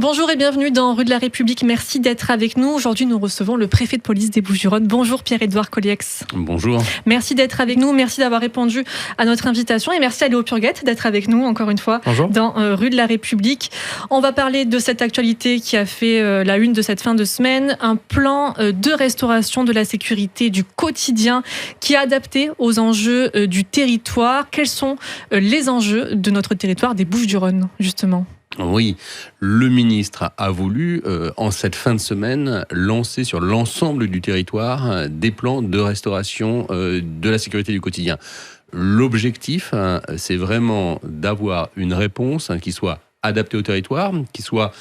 Bonjour et bienvenue dans Rue de la République. Merci d'être avec nous. Aujourd'hui, nous recevons le préfet de police des Bouches-du-Rhône. Bonjour Pierre-Édouard Colliex. Bonjour. Merci d'être avec nous. Merci d'avoir répondu à notre invitation et merci à Léo Purguette d'être avec nous encore une fois. Bonjour. Dans Rue de la République. On va parler de cette actualité qui a fait la une de cette fin de semaine. Un plan de restauration de la sécurité du quotidien qui est adapté aux enjeux du territoire. Quels sont les enjeux de notre territoire des Bouches-du-Rhône, justement ? Oui, le ministre a voulu, en cette fin de semaine, lancer sur l'ensemble du territoire des plans de restauration de la sécurité du quotidien. L'objectif, c'est vraiment d'avoir une réponse qui soit adaptée au territoire, qui soit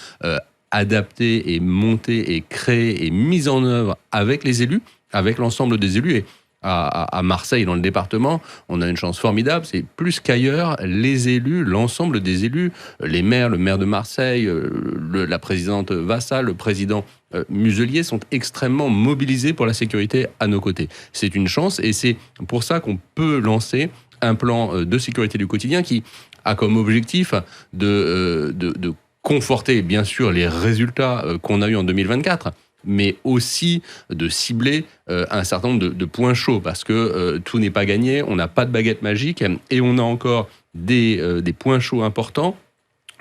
adaptée et montée et créée et mise en œuvre avec les élus, avec l'ensemble des élus. Et à Marseille, dans le département, on a une chance formidable, c'est plus qu'ailleurs, les élus, l'ensemble des élus, les maires, le maire de Marseille, la présidente Vassal, le président Muselier sont extrêmement mobilisés pour la sécurité à nos côtés. C'est une chance et c'est pour ça qu'on peut lancer un plan de sécurité du quotidien qui a comme objectif de conforter bien sûr les résultats qu'on a eus en 2024, mais aussi de cibler un certain nombre de points chauds, parce que tout n'est pas gagné, on n'a pas de baguette magique, et on a encore des points chauds importants.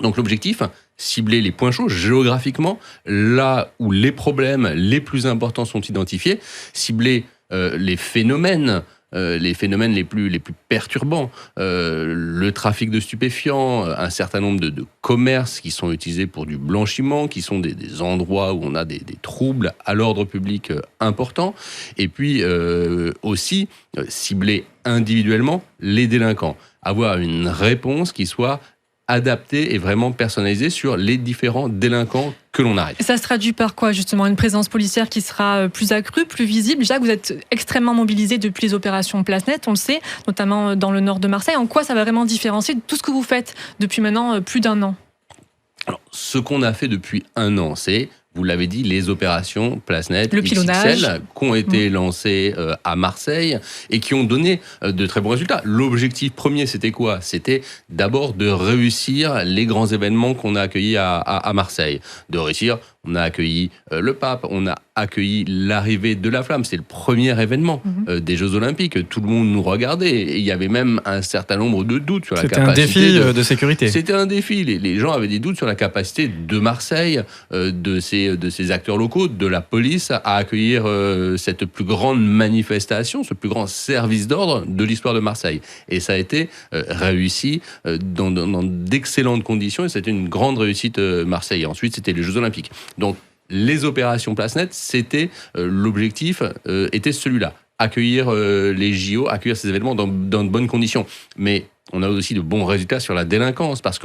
Donc l'objectif, cibler les points chauds géographiquement, là où les problèmes les plus importants sont identifiés, cibler les phénomènes les plus perturbants, le trafic de stupéfiants, un certain nombre de commerces qui sont utilisés pour du blanchiment, qui sont des endroits où on a des troubles à l'ordre public importants, et puis aussi cibler individuellement les délinquants, avoir une réponse qui soit adapté et vraiment personnalisé sur les différents délinquants que l'on arrête. Ça se traduit par quoi, justement ? Une présence policière qui sera plus accrue, plus visible ? Déjà que vous êtes extrêmement mobilisé depuis les opérations Place Nette, on le sait, notamment dans le nord de Marseille. En quoi ça va vraiment différencier de tout ce que vous faites depuis maintenant plus d'un an ? Alors, ce qu'on a fait depuis un an, c'est, vous l'avez dit, les opérations Place Nette, le pilonnage, XXL, qui ont été lancées à Marseille et qui ont donné de très bons résultats. L'objectif premier, c'était quoi ? C'était d'abord de réussir les grands événements qu'on a accueillis à Marseille. De réussir, on a accueilli le pape, on a accueilli l'arrivée de la flamme. C'est le premier événement des Jeux Olympiques. Tout le monde nous regardait et il y avait même un certain nombre de doutes sur la capacité. C'était un défi de sécurité. C'était un défi. Les gens avaient des doutes sur la capacité de Marseille, de ses acteurs locaux, de la police, à accueillir cette plus grande manifestation, ce plus grand service d'ordre de l'histoire de Marseille. Et ça a été réussi dans d'excellentes conditions et c'était une grande réussite Marseille. Et ensuite, c'était les Jeux Olympiques. Donc, les opérations Place Nette, c'était l'objectif était celui-là. Accueillir les JO, accueillir ces événements dans de bonnes conditions. Mais on a aussi de bons résultats sur la délinquance parce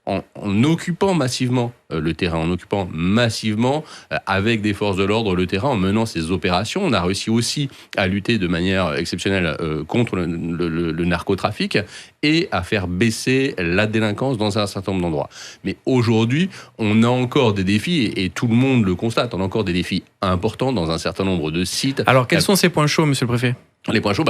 en occupant massivement le terrain, en occupant massivement avec des forces de l'ordre le terrain, en menant ces opérations, on a réussi aussi à lutter de manière exceptionnelle contre le narcotrafic et à faire baisser la délinquance dans un certain nombre d'endroits. Mais aujourd'hui, on a encore des défis, et tout le monde le constate, on a encore des défis importants dans un certain nombre de sites. Alors, quels sont ces points chauds, monsieur le préfet ? Les points chauds,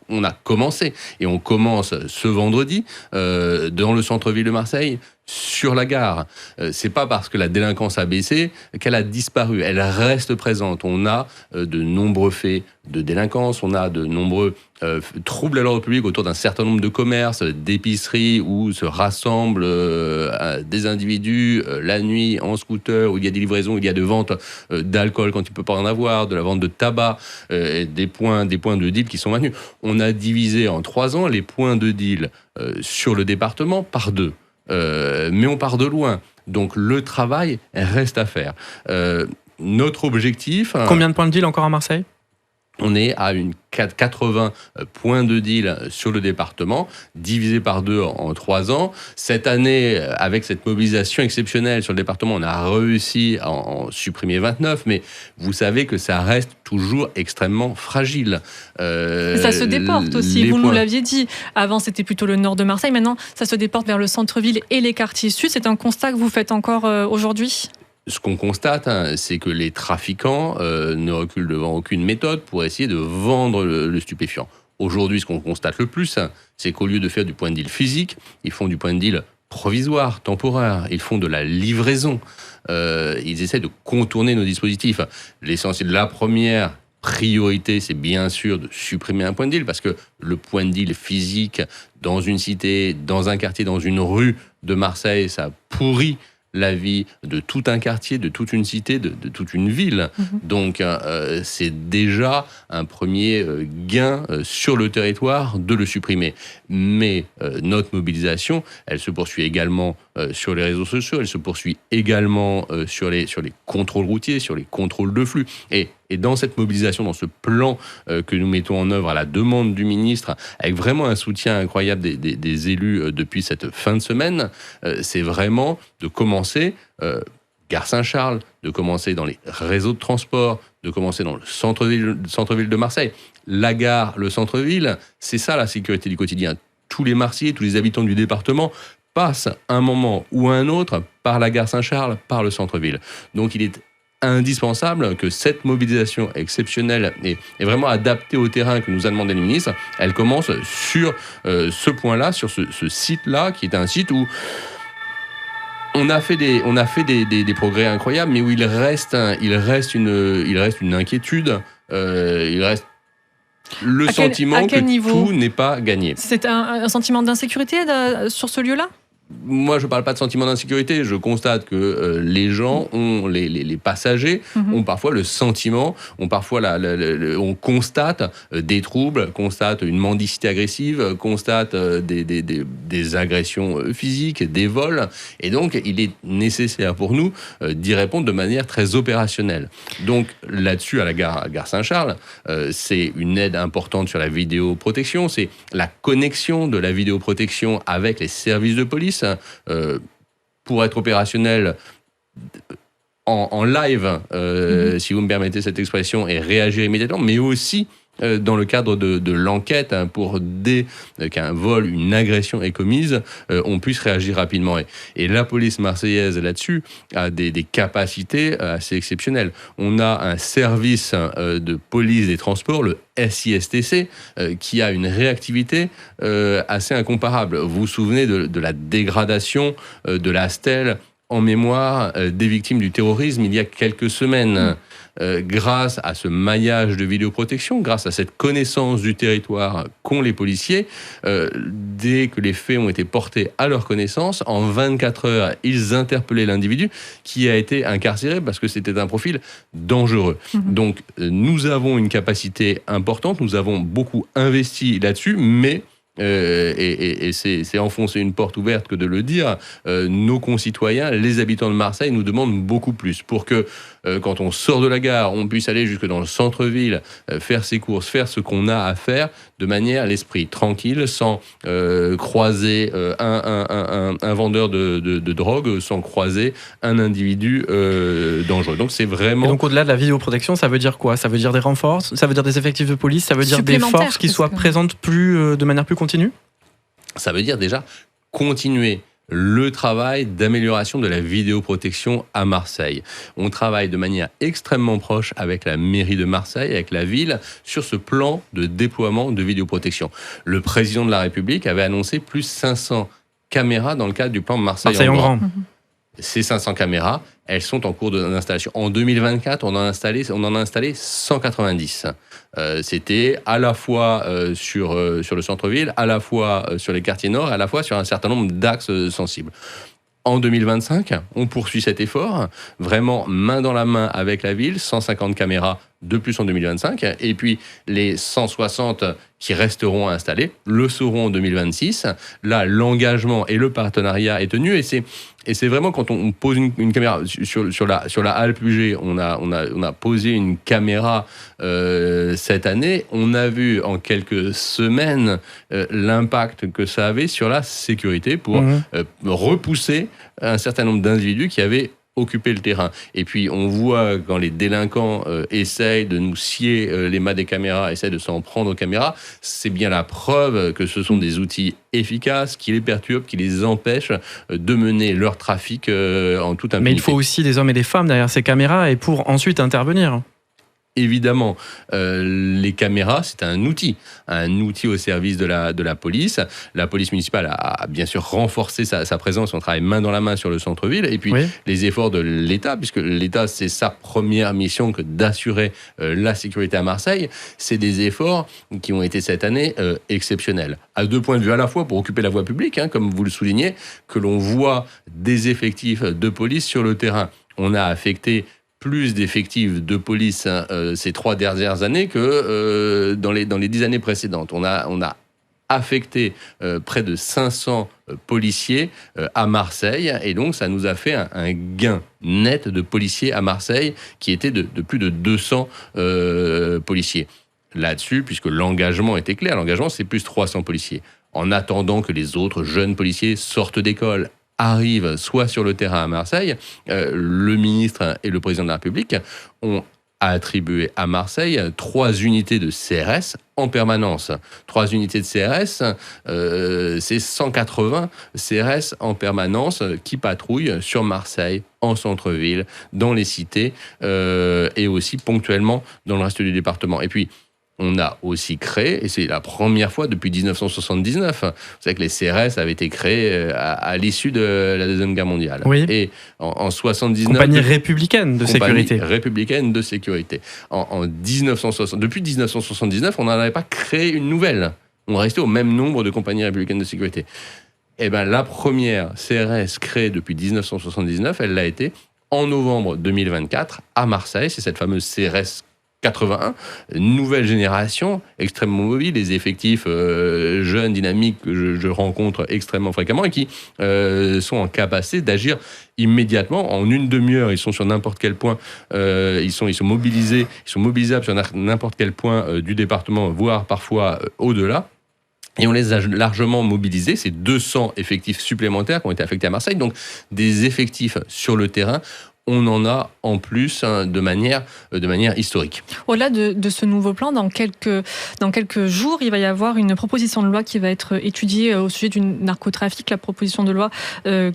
on a commencé, et on commence ce vendredi dans le centre-ville de Marseille, sur la gare. C'est pas parce que la délinquance a baissé qu'elle a disparu. Elle reste présente. On a de nombreux faits de délinquance, on a de nombreux troubles à l'ordre public autour d'un certain nombre de commerces, d'épiceries où se rassemblent des individus la nuit en scooter, où il y a des livraisons, il y a de ventes d'alcool quand il peut pas en avoir, de la vente de tabac, des points de deal qui sont maintenus. On a divisé en 3 ans les points de deal sur le département par 2. Mais on part de loin. Donc le travail reste à faire. Notre objectif... Combien de points de deal encore à Marseille ? On est à 80 points de deal sur le département, divisé par 2 en 3 ans. Cette année, avec cette mobilisation exceptionnelle sur le département, on a réussi à en supprimer 29, mais vous savez que ça reste toujours extrêmement fragile. Ça se déporte aussi, vous nous l'aviez dit. Avant, c'était plutôt le nord de Marseille. Maintenant, ça se déporte vers le centre-ville et les quartiers sud. C'est un constat que vous faites encore aujourd'hui ? Ce qu'on constate, c'est que les trafiquants ne reculent devant aucune méthode pour essayer de vendre le stupéfiant. Aujourd'hui, ce qu'on constate le plus, c'est qu'au lieu de faire du point de deal physique, ils font du point de deal provisoire, temporaire. Ils font de la livraison. Ils essaient de contourner nos dispositifs. L'essentiel, la première priorité, c'est bien sûr de supprimer un point de deal, parce que le point de deal physique dans une cité, dans un quartier, dans une rue de Marseille, ça pourrit la vie de tout un quartier, de toute une cité, de toute une ville. Donc, c'est déjà un premier gain sur le territoire de le supprimer. Mais notre mobilisation, elle se poursuit également sur les réseaux sociaux, elle se poursuit également sur les contrôles routiers, sur les contrôles de flux. Et dans cette mobilisation, dans ce plan que nous mettons en œuvre à la demande du ministre, avec vraiment un soutien incroyable des élus depuis cette fin de semaine, c'est vraiment de commencer Gare Saint-Charles, de commencer dans les réseaux de transport, de commencer dans le centre-ville de Marseille. La gare, le centre-ville, c'est ça la sécurité du quotidien. Tous les Marseillais, tous les habitants du département passent un moment ou un autre par la gare Saint-Charles, par le centre-ville. Donc il est indispensable que cette mobilisation exceptionnelle et vraiment adaptée au terrain que nous a demandé le ministre, elle commence sur ce point-là, sur ce site-là, qui est un site où on a fait des progrès incroyables, mais où il reste une inquiétude, il reste le sentiment que niveau tout n'est pas gagné. C'est un sentiment d'insécurité sur ce lieu-là ? Moi, je ne parle pas de sentiment d'insécurité. Je constate que les gens, les passagers, ont parfois le sentiment, on constate des troubles, constate une mendicité agressive, constate des agressions physiques, des vols. Et donc, il est nécessaire pour nous d'y répondre de manière très opérationnelle. Donc, là-dessus, à la gare Saint-Charles, c'est une aide importante sur la vidéoprotection. C'est la connexion de la vidéoprotection avec les services de police. Pour être opérationnel en live, si vous me permettez cette expression, et réagir immédiatement, mais aussi dans le cadre de l'enquête, pour dès qu'un vol, une agression est commise, on puisse réagir rapidement. Et la police marseillaise, là-dessus, a des capacités assez exceptionnelles. On a un service de police des transports, le SISTC, qui a une réactivité assez incomparable. Vous vous souvenez de la dégradation de la stèle en mémoire des victimes du terrorisme il y a quelques semaines. Grâce à ce maillage de vidéoprotection, grâce à cette connaissance du territoire qu'ont les policiers, dès que les faits ont été portés à leur connaissance, en 24 heures, ils interpellaient l'individu qui a été incarcéré parce que c'était un profil dangereux. Donc, nous avons une capacité importante, nous avons beaucoup investi là-dessus, mais et c'est enfoncer une porte ouverte que de le dire, nos concitoyens, les habitants de Marseille nous demandent beaucoup plus pour que quand on sort de la gare, on puisse aller jusque dans le centre-ville, faire ses courses, faire ce qu'on a à faire de manière l'esprit tranquille, sans croiser un vendeur de drogue, sans croiser un individu dangereux. Donc c'est vraiment... Et donc au-delà de la vidéoprotection, ça veut dire quoi ? Ça veut dire des renforts, ça veut dire des effectifs de police, ça veut dire des forces qui soient présentes de manière plus continue ? Ça veut dire déjà continuer le travail d'amélioration de la vidéoprotection à Marseille. On travaille de manière extrêmement proche avec la mairie de Marseille, avec la ville, sur ce plan de déploiement de vidéoprotection. Le président de la République avait annoncé plus 500 caméras dans le cadre du plan Marseille en grand. Ces 500 caméras, elles sont en cours d'installation. En 2024, on en a installé 190. C'était à la fois sur le centre-ville, à la fois sur les quartiers nord, à la fois sur un certain nombre d'axes sensibles. En 2025, on poursuit cet effort, vraiment main dans la main avec la ville, 150 caméras de plus en 2025, et puis les 160 qui resteront installés le seront en 2026. Là, l'engagement et le partenariat est tenu, et c'est vraiment quand on pose une caméra sur la halle Puget, on a posé une caméra cette année. On a vu en quelques semaines l'impact que ça avait sur la sécurité pour repousser un certain nombre d'individus qui avaient occuper le terrain. Et puis, on voit quand les délinquants essayent de nous scier les mâts des caméras, essayent de s'en prendre aux caméras, c'est bien la preuve que ce sont des outils efficaces qui les perturbent, qui les empêchent de mener leur trafic en toute impunité. Mais il faut aussi des hommes et des femmes derrière ces caméras et pour ensuite intervenir. Évidemment, les caméras, c'est un outil au service de la police. La police municipale a bien sûr renforcé sa présence, on travaille main dans la main sur le centre-ville, et puis les efforts de l'État, puisque l'État, c'est sa première mission que d'assurer la sécurité à Marseille, c'est des efforts qui ont été cette année exceptionnels. À 2 points de vue, à la fois pour occuper la voie publique, comme vous le soulignez, que l'on voit des effectifs de police sur le terrain. On a affecté plus d'effectifs de police ces 3 dernières années que dans les 10 années précédentes. On a affecté près de 500 policiers à Marseille, et donc ça nous a fait un gain net de policiers à Marseille qui était de plus de 200 policiers. Là-dessus, puisque l'engagement était clair, l'engagement c'est plus 300 policiers. En attendant que les autres jeunes policiers sortent d'école, arrivent soit sur le terrain à Marseille, le ministre et le président de la République ont attribué à Marseille 3 unités de CRS en permanence. 3 unités de CRS, c'est 180 CRS en permanence qui patrouillent sur Marseille, en centre-ville, dans les cités et aussi ponctuellement dans le reste du département. Et puis, on a aussi créé, et c'est la première fois depuis 1979, vous savez que les CRS avaient été créés à l'issue de la Deuxième Guerre mondiale. Oui. Et en 79... Compagnie républicaine de sécurité. Républicaine de sécurité. Depuis 1979, on n'en avait pas créé une nouvelle. On restait au même nombre de compagnies républicaines de sécurité. Et bien, la première CRS créée depuis 1979, elle l'a été en novembre 2024 à Marseille. C'est cette fameuse CRS 81, nouvelle génération, extrêmement mobile, des effectifs jeunes, dynamiques que je rencontre extrêmement fréquemment et qui sont en capacité d'agir immédiatement. En une demi-heure, ils sont sur n'importe quel point, ils sont mobilisés, ils sont mobilisables sur n'importe quel point du département, voire parfois au-delà. Et on les a largement mobilisés, c'est 200 effectifs supplémentaires qui ont été affectés à Marseille, donc des effectifs sur le terrain. On en a en plus de manière historique. Au-delà de ce nouveau plan, dans quelques jours, il va y avoir une proposition de loi qui va être étudiée au sujet du narcotrafic, la proposition de loi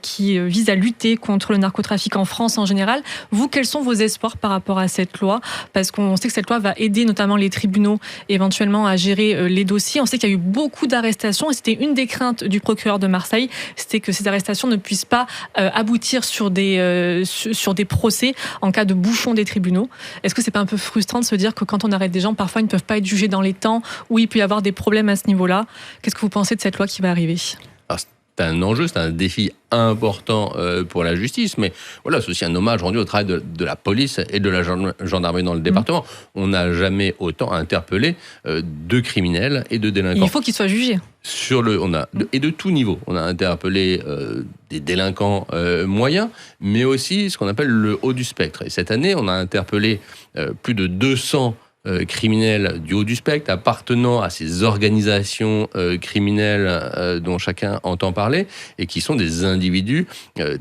qui vise à lutter contre le narcotrafic en France en général. Vous, quels sont vos espoirs par rapport à cette loi ? Parce qu'on sait que cette loi va aider notamment les tribunaux éventuellement à gérer les dossiers. On sait qu'il y a eu beaucoup d'arrestations et c'était une des craintes du procureur de Marseille, c'était que ces arrestations ne puissent pas aboutir sur des procès en cas de bouchon des tribunaux. Est-ce que c'est pas un peu frustrant de se dire que quand on arrête des gens, parfois ils ne peuvent pas être jugés dans les temps, ou il peut y avoir des problèmes à ce niveau-là ? Qu'est-ce que vous pensez de cette loi qui va arriver ? Alors, c'est un enjeu, c'est un défi important pour la justice, mais voilà, c'est aussi un hommage rendu au travail de la police et de la gendarmerie dans le département. On n'a jamais autant interpellé de criminels et de délinquants. Il faut qu'ils soient jugés. Et de tout niveau. On a interpellé des délinquants moyens, mais aussi ce qu'on appelle le haut du spectre. Et cette année, on a interpellé plus de 200 criminels du haut du spectre, appartenant à ces organisations criminelles dont chacun entend parler, et qui sont des individus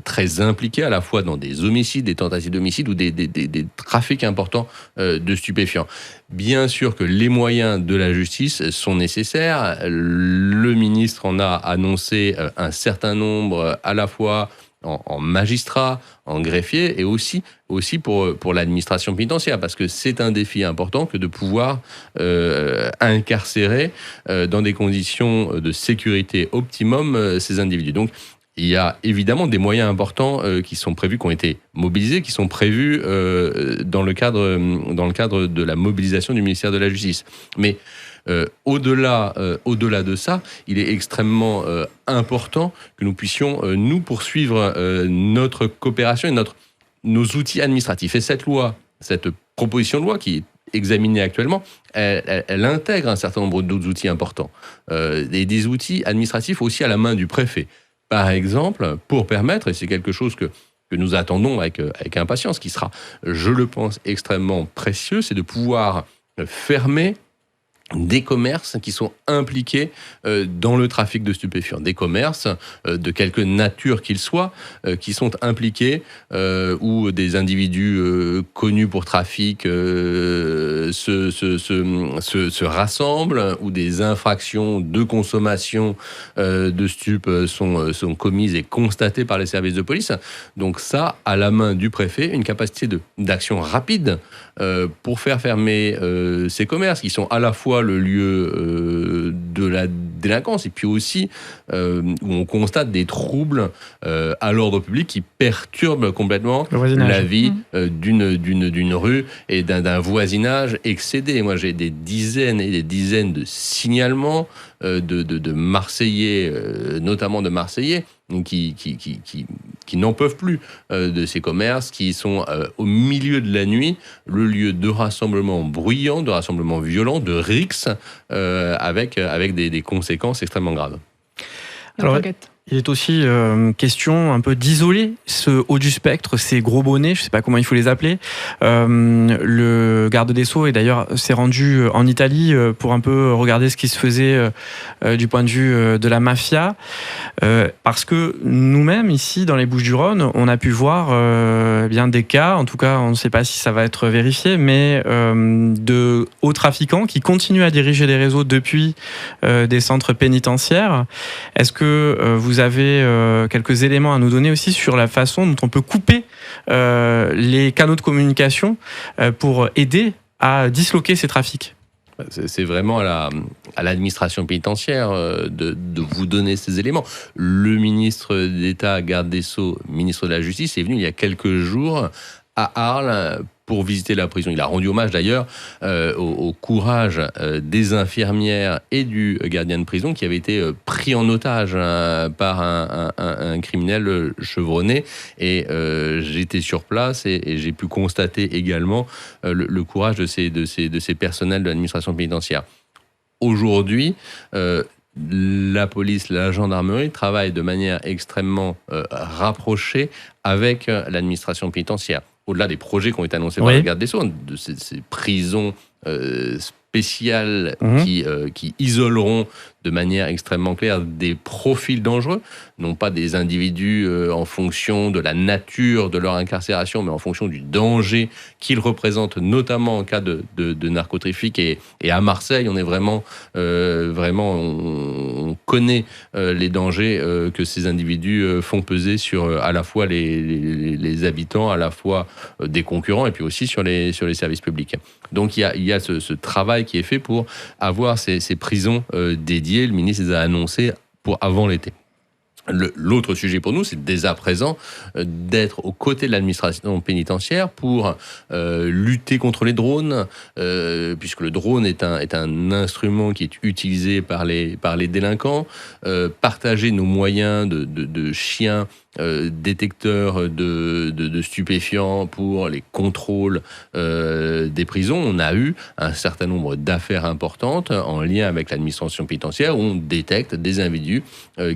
très impliqués à la fois dans des homicides, des tentatives d'homicide ou des trafics importants de stupéfiants. Bien sûr que les moyens de la justice sont nécessaires. Le ministre en a annoncé un certain nombre à la fois en magistrats, en greffiers et aussi pour l'administration pénitentiaire, parce que c'est un défi important que de pouvoir incarcérer dans des conditions de sécurité optimum ces individus. Donc, il y a évidemment des moyens importants qui sont prévus, qui ont été mobilisés, qui sont prévus dans le cadre de la mobilisation du ministère de la Justice. Mais au-delà de ça, il est extrêmement important que nous puissions nous poursuivre notre coopération et nos outils administratifs. Et cette proposition de loi qui est examinée actuellement, elle intègre un certain nombre d'autres outils importants. Et des outils administratifs aussi à la main du préfet. Par exemple, pour permettre, et c'est quelque chose que nous attendons avec impatience, qui sera, je le pense, extrêmement précieux, c'est de pouvoir fermer des commerces qui sont impliqués dans le trafic de stupéfiants, des commerces de quelque nature qu'ils soient, qui sont impliqués, où des individus connus pour trafic se rassemblent, où des infractions de consommation de stupes sont commises et constatées par les services de police. Donc ça, à la main du préfet, une capacité d'action rapide pour faire fermer ces commerces qui sont à la fois le lieu de la délinquance et puis aussi où on constate des troubles à l'ordre public qui perturbent complètement la vie d'une rue et d'un voisinage excédé. Moi, j'ai des dizaines et des dizaines de signalements de Marseillais, notamment de Marseillais, qui n'en peuvent plus de ces commerces, qui sont au milieu de la nuit, le lieu de rassemblements bruyants, de rassemblements violents, de rixes, avec des conséquences extrêmement graves. Alors, il est aussi question un peu d'isoler ce haut du spectre, ces gros bonnets, je ne sais pas comment il faut les appeler. Le garde des Sceaux, et d'ailleurs, s'est rendu en Italie pour un peu regarder ce qui se faisait du point de vue de la mafia. Parce que nous-mêmes, ici, dans les Bouches-du-Rhône, on a pu voir bien des cas, en tout cas, on ne sait pas si ça va être vérifié, mais de hauts trafiquants qui continuent à diriger des réseaux depuis des centres pénitentiaires. Est-ce que vous avez quelques éléments à nous donner aussi sur la façon dont on peut couper les canaux de communication pour aider à disloquer ces trafics? C'est vraiment à l'administration pénitentiaire de vous donner ces éléments. Le ministre d'État, garde des Sceaux, ministre de la Justice, est venu il y a quelques jours à Arles pour visiter la prison. Il a rendu hommage d'ailleurs au courage des infirmières et du gardien de prison qui avait été pris en otage par un criminel chevronné. Et j'étais sur place et j'ai pu constater également le courage de ces personnels de l'administration pénitentiaire. Aujourd'hui, la police, la gendarmerie travaillent de manière extrêmement rapprochée avec l'administration pénitentiaire. Au-delà des projets qui ont été annoncés par le garde des Sceaux, de ces prisons spéciales qui isoleront de manière extrêmement claire des profils dangereux, non pas des individus en fonction de la nature de leur incarcération, mais en fonction du danger qu'ils représentent, notamment en cas de narcotrafic. Et à Marseille, on est vraiment on connaît les dangers que ces individus font peser sur à la fois les habitants, à la fois des concurrents, et puis aussi sur les services publics. Donc il y a ce travail qui est fait pour avoir ces prisons dédiées. Le ministre les a annoncées pour avant l'été. L'autre sujet pour nous, c'est dès à présent d'être aux côtés de l'administration pénitentiaire pour lutter contre les drones, puisque le drone est un instrument qui est utilisé par les délinquants, partager nos moyens de chiens détecteurs de stupéfiants pour les contrôles des prisons. On a eu un certain nombre d'affaires importantes en lien avec l'administration pénitentiaire où on détecte des individus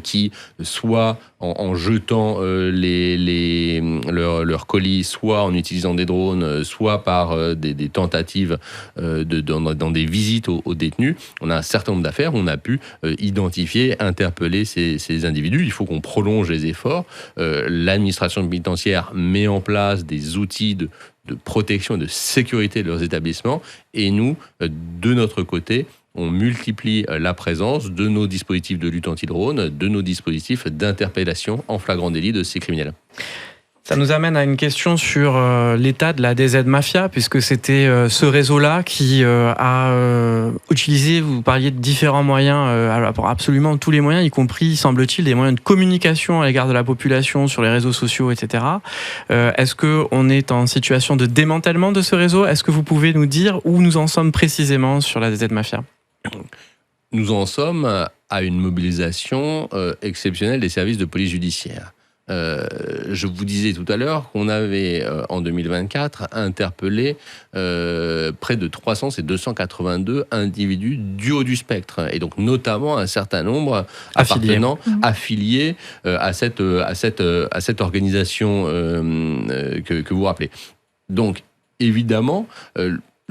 qui, soit en jetant leurs colis, soit en utilisant des drones, soit par des tentatives dans des visites aux détenus. On a un certain nombre d'affaires où on a pu identifier, interpeller ces individus. Il faut qu'on prolonge les efforts. L'administration pénitentiaire met en place des outils de protection et de sécurité de leurs établissements. Et nous, de notre côté, on multiplie la présence de nos dispositifs de lutte anti-drone, de nos dispositifs d'interpellation en flagrant délit de ces criminels. Ça nous amène à une question sur l'état de la DZ Mafia, puisque c'était ce réseau-là qui a utilisé, vous parliez de différents moyens, absolument tous les moyens, y compris, semble-t-il, des moyens de communication à l'égard de la population sur les réseaux sociaux, etc. Est-ce qu'on est en situation de démantèlement de ce réseau? Est-ce que vous pouvez nous dire où nous en sommes précisément sur la DZ Mafia? Nous en sommes à une mobilisation exceptionnelle des services de police judiciaire. Je vous disais tout à l'heure qu'on avait, en 2024, interpellé près de 300, c'est 282 individus du haut du spectre, et donc notamment un certain nombre affiliés à cette organisation que vous rappelez. Donc, évidemment,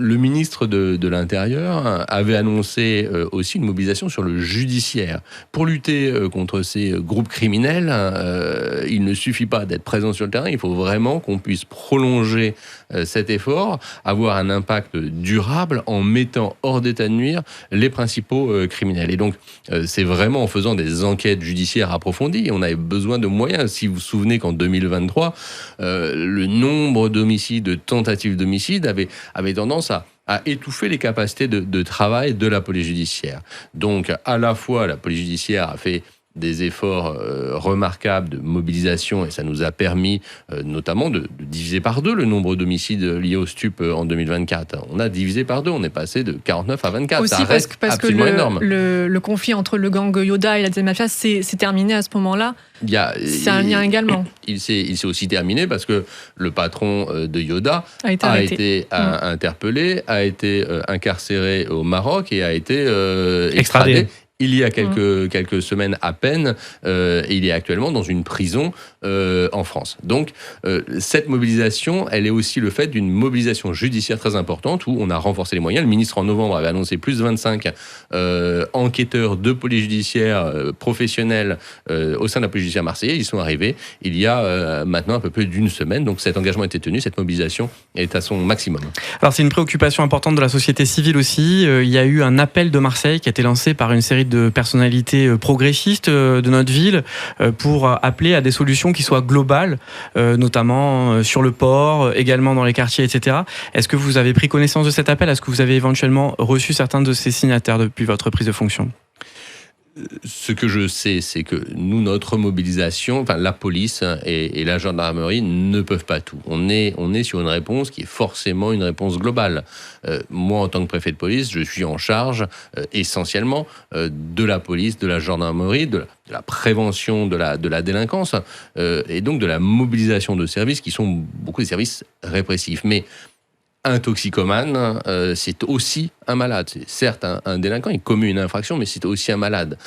Le ministre de l'Intérieur avait annoncé aussi une mobilisation sur le judiciaire. Pour lutter contre ces groupes criminels, il ne suffit pas d'être présent sur le terrain, il faut vraiment qu'on puisse prolonger cet effort, avoir un impact durable en mettant hors d'état de nuire les principaux criminels. Et donc, c'est vraiment en faisant des enquêtes judiciaires approfondies. On avait besoin de moyens. Si vous vous souvenez qu'en 2023, le nombre d'homicides, de tentatives d'homicide avait tendance à étouffer les capacités de travail de la police judiciaire. Donc, à la fois, la police judiciaire a fait des efforts remarquables de mobilisation et ça nous a permis notamment de diviser par 2 le nombre d'homicides liés au stup en 2024. On a divisé par 2, on est passé de 49 à 24. Aussi ça reste parce que énorme. Le conflit entre le gang Yoda et la deuxième mafia s'est terminé à ce moment-là. C'est un lien également. Il s'est aussi terminé parce que le patron de Yoda a été interpellé, a été incarcéré au Maroc et a été extradé. Il y a quelques semaines à peine, et il est actuellement dans une prison en France. Donc, cette mobilisation, elle est aussi le fait d'une mobilisation judiciaire très importante où on a renforcé les moyens. Le ministre, en novembre, avait annoncé plus 25 enquêteurs de police judiciaire professionnels au sein de la police judiciaire marseillaise. Ils sont arrivés il y a maintenant un peu plus d'une semaine. Donc, cet engagement a été tenu, cette mobilisation est à son maximum. Alors, c'est une préoccupation importante de la société civile aussi. Il y a eu un appel de Marseille qui a été lancé par une série de personnalités progressistes de notre ville pour appeler à des solutions qui soient globales, notamment sur le port, également dans les quartiers, etc. Est-ce que vous avez pris connaissance de cet appel ? Est-ce que vous avez éventuellement reçu certains de ces signataires depuis votre prise de fonction ? Ce que je sais, c'est que nous, notre mobilisation, enfin la police et la gendarmerie ne peuvent pas tout. On est sur une réponse qui est forcément une réponse globale. Moi, en tant que préfet de police, je suis en charge essentiellement de la police, de la gendarmerie, de la prévention de la délinquance et donc de la mobilisation de services qui sont beaucoup des services répressifs. Mais un toxicomane, c'est aussi un malade. C'est certes un délinquant, il commet une infraction, mais c'est aussi un malade.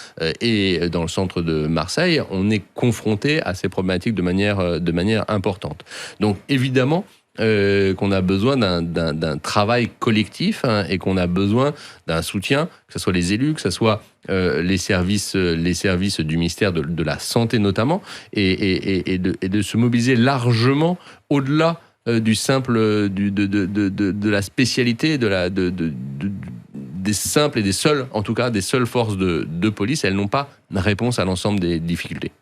Et dans le centre de Marseille, on est confronté à ces problématiques de manière importante. Donc évidemment qu'on a besoin d'un travail collectif et qu'on a besoin d'un soutien, que ce soit les élus, que ce soit les services du ministère de la Santé notamment, et de se mobiliser largement au-delà du simple, de la spécialité, des simples et des seules, en tout cas des seules forces de police. Elles n'ont pas de réponse à l'ensemble des difficultés.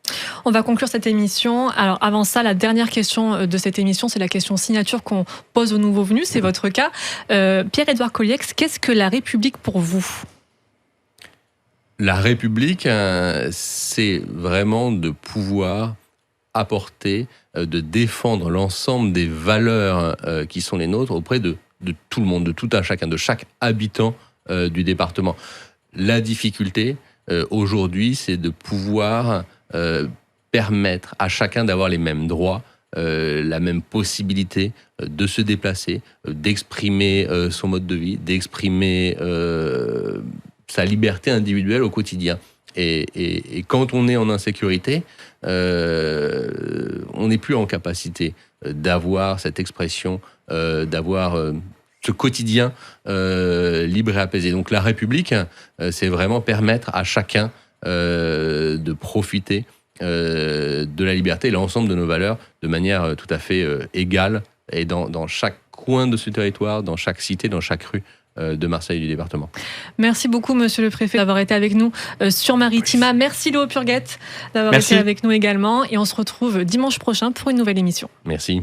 On va conclure cette émission. Alors avant ça, la dernière question de cette émission, c'est la question signature qu'on pose aux nouveaux venus. C'est votre cas. Pierre-Édouard Colliex, qu'est-ce que la République pour vous ? La République, c'est vraiment de pouvoir apporter, de défendre l'ensemble des valeurs qui sont les nôtres auprès de tout le monde, de tout un chacun, de chaque habitant du département. La difficulté aujourd'hui, c'est de pouvoir permettre à chacun d'avoir les mêmes droits, la même possibilité de se déplacer, d'exprimer son mode de vie, d'exprimer sa liberté individuelle au quotidien. Et quand on est en insécurité, on n'est plus en capacité d'avoir cette expression, d'avoir ce quotidien libre et apaisé. Donc la République, c'est vraiment permettre à chacun de profiter de la liberté et l'ensemble de nos valeurs de manière tout à fait égale et dans chaque coin de ce territoire, dans chaque cité, dans chaque rue de Marseille et du département. Merci beaucoup, monsieur le préfet, d'avoir été avec nous sur Maritima. Merci Léo Purguette d'avoir été avec nous également. Et on se retrouve dimanche prochain pour une nouvelle émission. Merci.